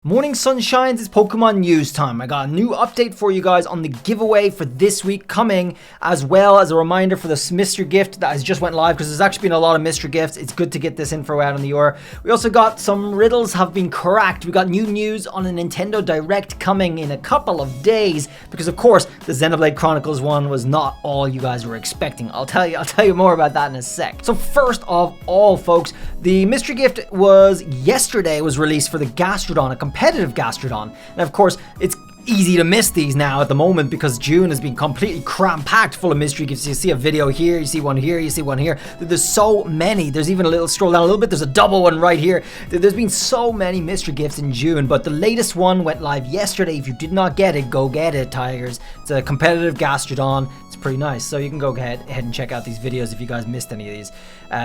Morning sunshines, it's Pokemon news time. I got a new update for you guys on the giveaway for this week coming, as well as a reminder for this mystery gift that has just went live, because there's actually been a lot of mystery gifts. It's good to get this info out on the air. We also got some riddles have been cracked. We got new news on a Nintendo Direct coming in a couple of days, because of course the Xenoblade Chronicles one was not all you guys were expecting. I'll tell you more about that in a sec. So first of all, folks, the mystery gift was yesterday was released for the Gastrodon, a competitive Gastrodon. And of course, it's easy to miss these now at the moment because June has been completely cram-packed full of mystery gifts. You see a video here, you see one here, you see one here. There's so many. There's even a little scroll down a little bit. There's a double one right here. There's been so many mystery gifts in June, but the latest one went live yesterday. If you did not get it, go get it, Tigers. It's a competitive Gastrodon. It's pretty nice. So you can go ahead and check out these videos if you guys missed any of these.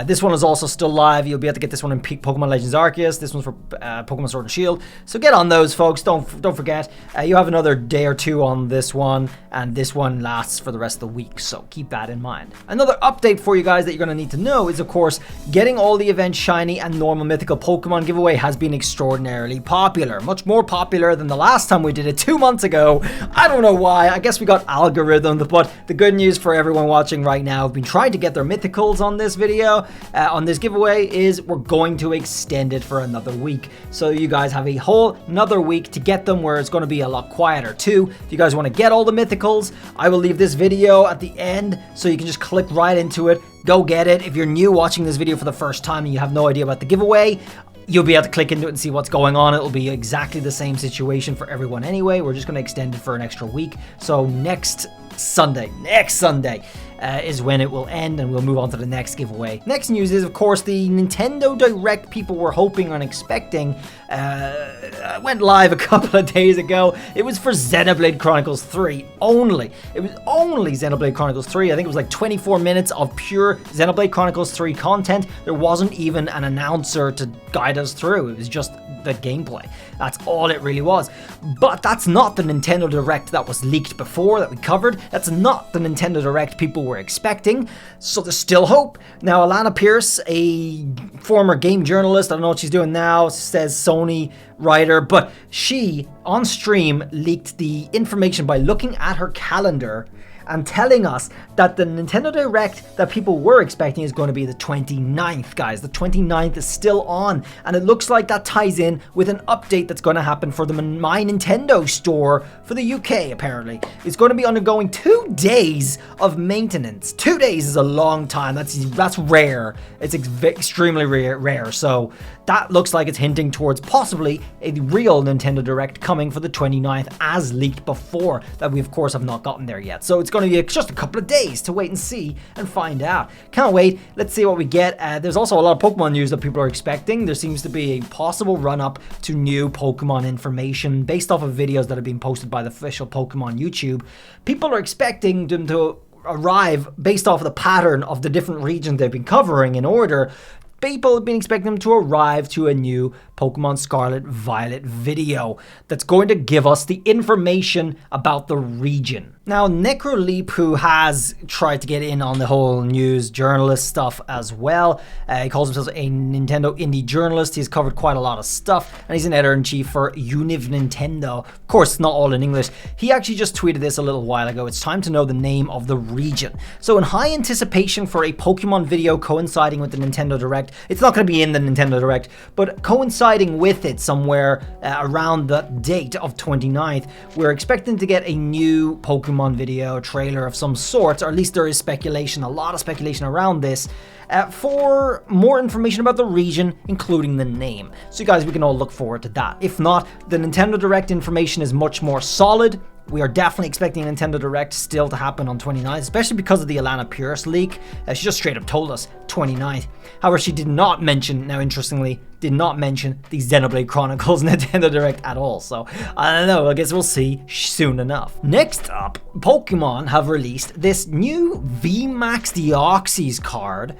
This one is also still live. You'll be able to get this one in Pokemon Legends Arceus. This one's for Pokemon Sword and Shield. So get on those, folks. Don't forget. You have another day or two on this one, and this one lasts for the rest of the week. So keep that in mind. Another update for you guys that you're going to need to know is, of course, getting all the event shiny and normal mythical Pokemon giveaway has been extraordinarily popular. Much more popular than the last time we did it 2 months ago. I don't know why. I guess we got algorithms, but the good news for everyone watching right now who've been trying to get their mythicals on this video, on this giveaway, is we're going to extend it for another week. So you guys have a whole another week to get them, where it's going to be a lot quieter too. If you guys want to get all the mythicals, I will leave this video at the end so you can just click right into it. Go get it. If you're new watching this video for the first time and you have no idea about the giveaway, you'll be able to click into it and see what's going on. It'll be exactly the same situation for everyone anyway. We're just going to extend it for an extra week. So next Sunday is when it will end, and we'll move on to the next giveaway. Next news is, of course, the Nintendo Direct people were hoping and expecting went live a couple of days ago. It was for Xenoblade Chronicles 3 only. It was only Xenoblade Chronicles 3. I think it was like 24 minutes of pure Xenoblade Chronicles 3 content. There wasn't even an announcer to guide us through. It was just the gameplay. That's all it really was. But that's not the Nintendo Direct that was leaked before, that we covered. That's not the Nintendo Direct people were expecting. So there's still hope. Now, Alana Pierce, a former game journalist, I don't know what she's doing now, says Sony writer, but she on stream leaked the information by looking at her calendar and telling us that the Nintendo Direct that people were expecting is going to be the 29th, guys. The 29th is still on, and it looks like that ties in with an update that's going to happen for the My Nintendo store for the UK, apparently. It's going to be undergoing 2 days of maintenance. 2 days is a long time. That's rare. It's extremely rare. So that looks like it's hinting towards possibly a real Nintendo Direct coming for the 29th, as leaked before, that we of course have not gotten there yet. So it's going to be just a couple of days to wait and see and find out. Can't wait. Let's see what we get. There's also a lot of Pokemon news that people are expecting. There seems to be a possible run-up to new Pokemon information based off of videos that have been posted by the official Pokemon YouTube. People are expecting them to arrive based off of the pattern of the different regions they've been covering in order. People have been expecting them to arrive to a new Pokemon Scarlet Violet video that's going to give us the information about the region. Now, Necroleap, who has tried to get in on the whole news journalist stuff as well, he calls himself a Nintendo indie journalist. He's covered quite a lot of stuff, and he's an editor-in-chief for Univ Nintendo. Of course, it's not all in English. He actually just tweeted this a little while ago. It's time to know the name of the region. So in high anticipation for a Pokemon video coinciding with the Nintendo Direct, it's not going to be in the Nintendo Direct, but coinciding with it somewhere around the date of 29th, we're expecting to get a new Pokemon video trailer of some sort, or at least there is speculation, a lot of speculation around this, for more information about the region, including the name. So you guys, we can all look forward to that. If not, the Nintendo Direct information is much more solid. We are definitely expecting a Nintendo Direct still to happen on 29th, especially because of the Alana Pierce leak. She just straight up told us 29th. However, she did not mention, now interestingly, did not mention the Xenoblade Chronicles Nintendo Direct at all. So, I don't know, I guess we'll see soon enough. Next up, Pokemon have released this new Vmax Deoxys card.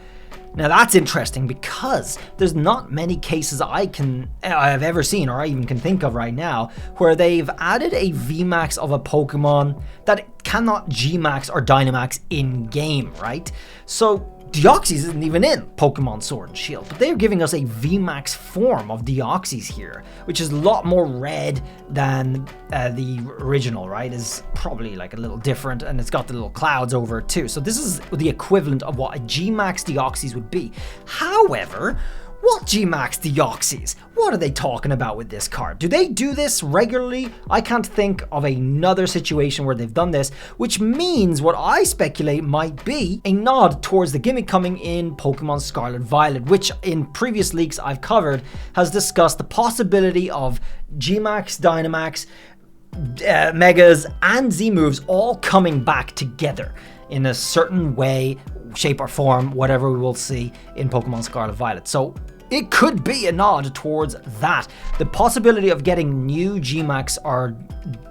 Now that's interesting because there's not many cases I've ever seen, or I even can think of right now, where they've added a Vmax of a Pokemon that cannot Gmax or Dynamax in game, right? So Deoxys isn't even in Pokemon Sword and Shield, but they're giving us a VMAX form of Deoxys here, which is a lot more red than the original, right? Is probably like a little different, and it's got the little clouds over it too. So this is the equivalent of what a Gmax Deoxys would be. However, what Gmax Deoxys? What are they talking about with this card? Do they do this regularly? I can't think of another situation where they've done this, which means what I speculate might be a nod towards the gimmick coming in Pokemon Scarlet Violet, which in previous leaks I've covered has discussed the possibility of Gmax, Dynamax, Megas, and Z-moves all coming back together in a certain way, shape or form, whatever we will see in Pokemon Scarlet Violet. So it could be a nod towards that. The possibility of getting new Gmax or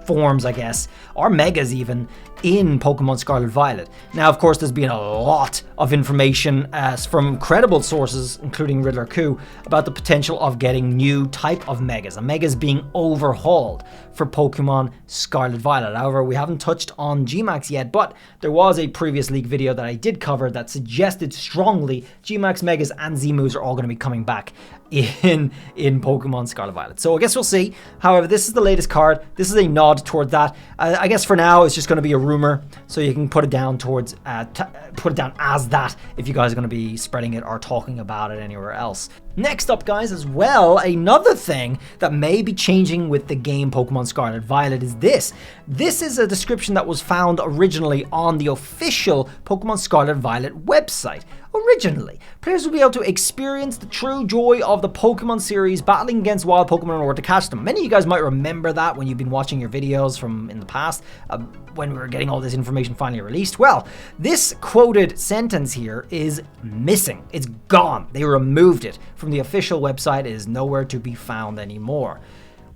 forms, I guess, or Megas even, in Pokemon Scarlet Violet. Now, of course, there's been a lot of information from credible sources, including Riddler Coup, about the potential of getting new type of Megas, and Megas being overhauled for Pokemon Scarlet Violet. However, we haven't touched on Gmax yet, but there was a previous leak video that I did cover that suggested strongly Gmax, Megas, and Z-moves are all going to be coming back in Pokemon Scarlet Violet. So I guess we'll see. However, this is the latest card. This is a nod toward that. I guess for now it's just going to be a rumor, so you can put it down towards put it down as that if you guys are going to be spreading it or talking about it anywhere else. Next up, guys, as well, another thing that may be changing with the game Pokemon Scarlet Violet is this. This is a description that was found originally on the official Pokemon Scarlet Violet website. Originally, players will be able to experience the true joy of the Pokemon series battling against wild Pokemon in order to catch them. Many of you guys might remember that when you've been watching your videos from in the past, when we were getting all this information finally released. Well, this quoted sentence here is missing. It's gone. They removed it from the official website. It is nowhere to be found anymore,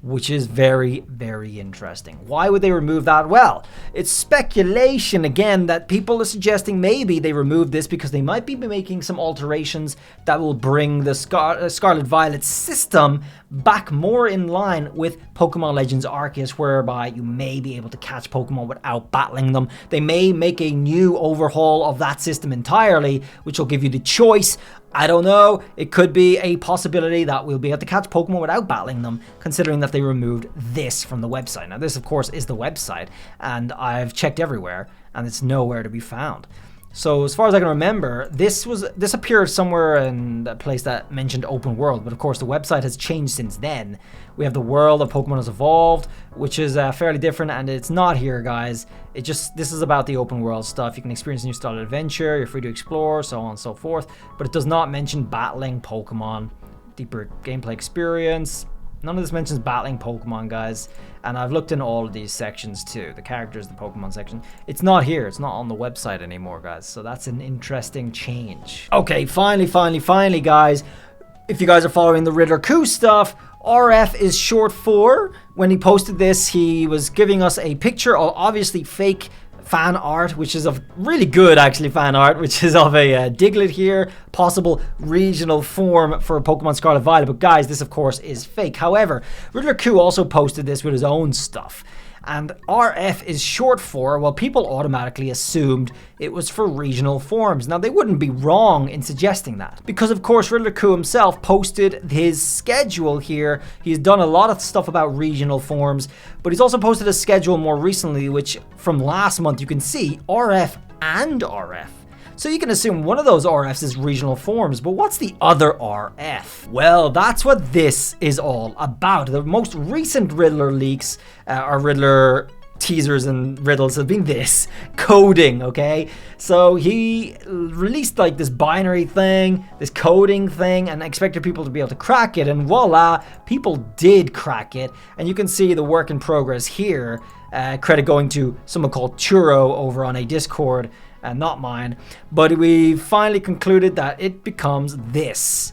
which is very, very interesting. Why would they remove that? Well, it's speculation again that people are suggesting maybe they removed this because they might be making some alterations that will bring the Scarlet Violet system back more in line with Pokemon Legends Arceus, whereby you may be able to catch Pokemon without battling them. They may make a new overhaul of that system entirely, which will give you the choice. I don't know. It could be a possibility that we'll be able to catch Pokemon without battling them, considering that they removed this from the website. Now, this, of course, is the website, and I've checked everywhere, and it's nowhere to be found. So as far as I can remember, this appeared somewhere in a place that mentioned open world, but of course the website has changed since then. We have the world of Pokemon Has Evolved, which is fairly different, and it's not here, guys. This is about the open world stuff. You can experience a new style of adventure, you're free to explore, so on and so forth, but it does not mention battling Pokemon, deeper gameplay experience. None of this mentions battling Pokemon, guys. And I've looked in all of these sections too. The characters, the Pokemon section. It's not here. It's not on the website anymore, guys. So that's an interesting change. Okay, finally, guys. If you guys are following the Riddler Coup stuff, RF is short for. When he posted this, he was giving us a picture of obviously fake fan art, which is of really good actually fan art, which is of a Diglett here, possible regional form for Pokemon Scarlet Violet. But guys, this of course is fake. However, Riddler Coup also posted this with his own stuff, and RF is short for, well, people automatically assumed it was for regional forms. Now, they wouldn't be wrong in suggesting that, because of course Riddler Coup himself posted his schedule here. He's done a lot of stuff about regional forms, but he's also posted a schedule more recently, which from last month you can see RF and RF. So you can assume one of those RFs is regional forms, but what's the other RF? Well, that's what this is all about. The most recent Riddler leaks, or Riddler teasers and riddles, have been this coding, okay? So he released like this binary thing, this coding thing, and expected people to be able to crack it, and voila, people did crack it. And you can see the work in progress here, credit going to someone called Churro over on a Discord, not mine, but we finally concluded that it becomes this.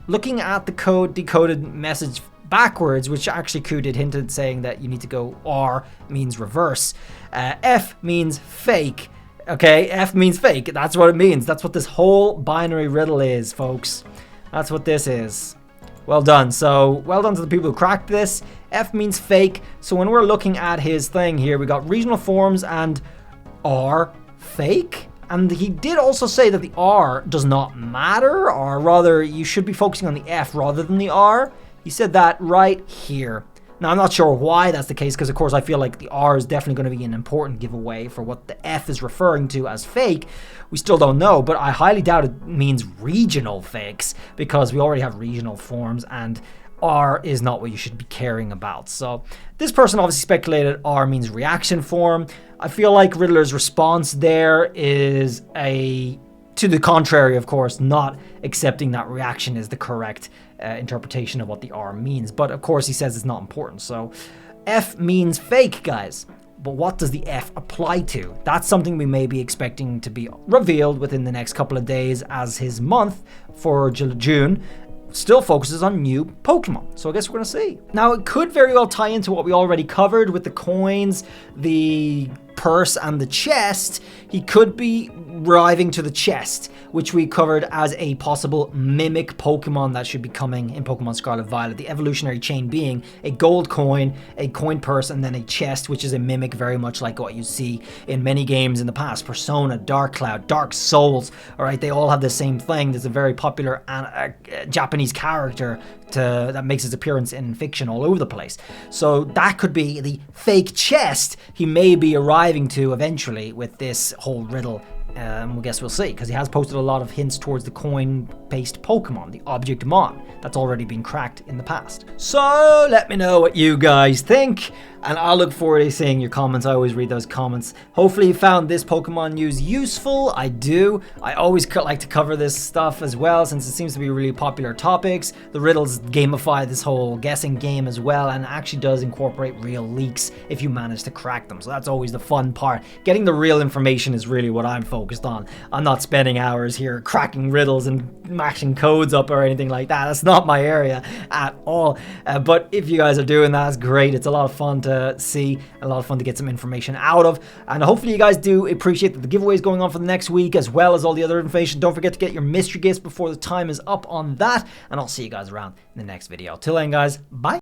Looking at the code decoded message backwards, which actually Coup did hinted saying that you need to go R means reverse. F means fake. Okay, F means fake. That's what it means. That's what this whole binary riddle is, folks. That's what this is. Well done. So, well done to the people who cracked this. F means fake. So when we're looking at his thing here, we got regional forms and R fake. And he did also say that the R does not matter, or rather, you should be focusing on the F rather than the R. He said that right here. Now, I'm not sure why that's the case, because of course I feel like the R is definitely going to be an important giveaway for what the F is referring to as fake. We still don't know, but I highly doubt it means regional fakes, because we already have regional forms, and R is not what you should be caring about. So this person obviously speculated R means reaction form. I feel like Riddler's response there is to the contrary, of course, not accepting that reaction is the correct interpretation of what the R means. But of course, he says it's not important. So F means fake, guys. But what does the F apply to? That's something we may be expecting to be revealed within the next couple of days, as his month for June still focuses on new Pokemon. So I guess we're going to see. Now, it could very well tie into what we already covered with the coins, the purse, and the chest. He could be arriving to the chest, which we covered as a possible mimic Pokemon that should be coming in Pokemon Scarlet Violet. The evolutionary chain being a gold coin, a coin purse, and then a chest, which is a mimic very much like what you see in many games in the past. Persona, Dark Cloud, Dark Souls, all right, they all have the same thing. There's a very popular Japanese character that makes his appearance in fiction all over the place. So that could be the fake chest he may be arriving to eventually with this whole riddle. I guess we'll see, because he has posted a lot of hints towards the coin-based Pokemon, the Objectmon, that's already been cracked in the past. So let me know what you guys think, and I'll look forward to seeing your comments. I always read those comments. Hopefully you found this Pokemon news useful. I do. I always like to cover this stuff as well, since it seems to be really popular topics. The riddles gamify this whole guessing game as well, and it actually does incorporate real leaks if you manage to crack them. So that's always the fun part. Getting the real information is really what I'm focused on. I'm not spending hours here cracking riddles and mashing codes up or anything like that. That's not my area at all. But if you guys are doing that, that's great. It's a lot of fun to see, a lot of fun to get some information out of, and hopefully you guys do appreciate that the giveaway is going on for the next week, as well as all the other information. Don't forget to get your mystery gifts before the time is up on that, and I'll see you guys around in the next video. Till then, guys, bye.